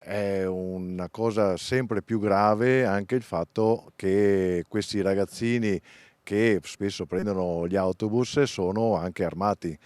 è una cosa sempre più grave anche il fatto che questi ragazzini che spesso prendono gli autobus sono anche armati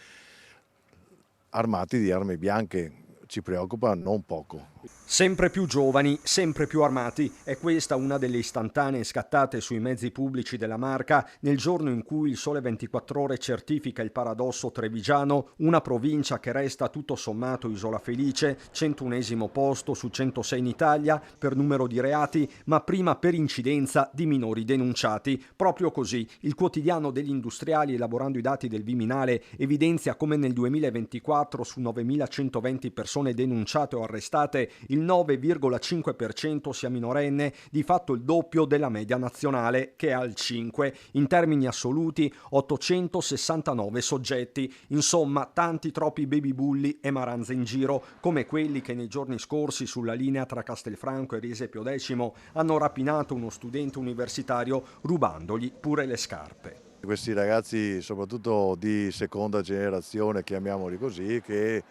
di armi bianche. Ci preoccupa non poco. Sempre più giovani, sempre più armati. È questa una delle istantanee scattate sui mezzi pubblici della Marca nel giorno in cui il Sole 24 Ore certifica il paradosso trevigiano, una provincia che resta tutto sommato isola felice, 101esimo posto su 106 in Italia per numero di reati, ma prima per incidenza di minori denunciati. Proprio così, il quotidiano degli industriali, elaborando i dati del Viminale, evidenzia come nel 2024 su 9.120 persone denunciate o arrestate, il 9,5% sia minorenne, di fatto il doppio della media nazionale, che è al 5%. In termini assoluti, 869 soggetti. Insomma, tanti troppi baby bulli e maranze in giro, come quelli che nei giorni scorsi sulla linea tra Castelfranco e Riese Pio X hanno rapinato uno studente universitario rubandogli pure le scarpe. Questi ragazzi, soprattutto di seconda generazione, chiamiamoli così, che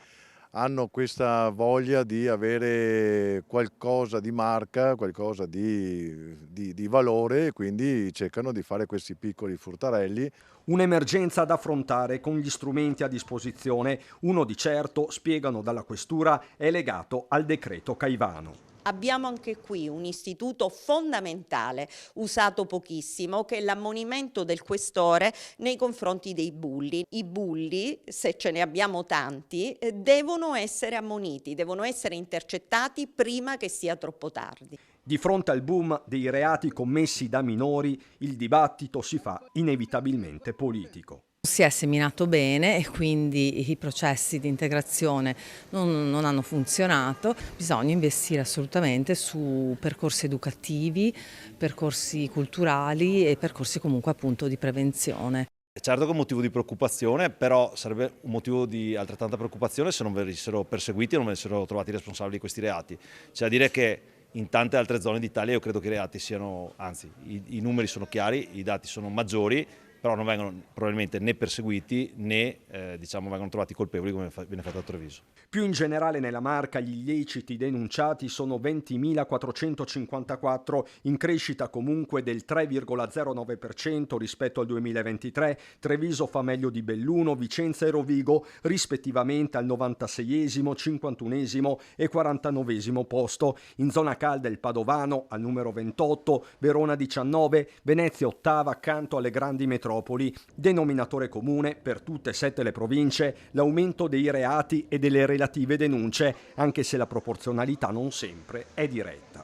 hanno questa voglia di avere qualcosa di marca, qualcosa di valore, e quindi cercano di fare questi piccoli furtarelli. Un'emergenza da affrontare con gli strumenti a disposizione. Uno di certo, spiegano dalla questura, è legato al decreto Caivano. Abbiamo anche qui un istituto fondamentale, usato pochissimo, che è l'ammonimento del questore nei confronti dei bulli. I bulli, se ce ne abbiamo tanti, devono essere ammoniti, devono essere intercettati prima che sia troppo tardi. Di fronte al boom dei reati commessi da minori, il dibattito si fa inevitabilmente politico. Si è seminato bene e quindi i processi di integrazione non hanno funzionato. Bisogna investire assolutamente su percorsi educativi, percorsi culturali e percorsi comunque appunto di prevenzione. Certo che è un motivo di preoccupazione, però sarebbe un motivo di altrettanta preoccupazione se non venissero perseguiti e non venissero trovati i responsabili di questi reati. C'è da dire che in tante altre zone d'Italia io credo che i reati siano, anzi i numeri sono chiari, i dati sono maggiori, però non vengono probabilmente né perseguiti né vengono trovati colpevoli come viene fatto a Treviso. Più in generale nella Marca gli illeciti denunciati sono 20.454, in crescita comunque del 3,09% rispetto al 2023. Treviso fa meglio di Belluno, Vicenza e Rovigo, rispettivamente al 96esimo, 51esimo e 49esimo posto. In zona calda il Padovano al numero 28, Verona 19, Venezia ottava accanto alle grandi metropoli. Denominatore comune per tutte e 7 le province, l'aumento dei reati e delle relative denunce, anche se la proporzionalità non sempre è diretta.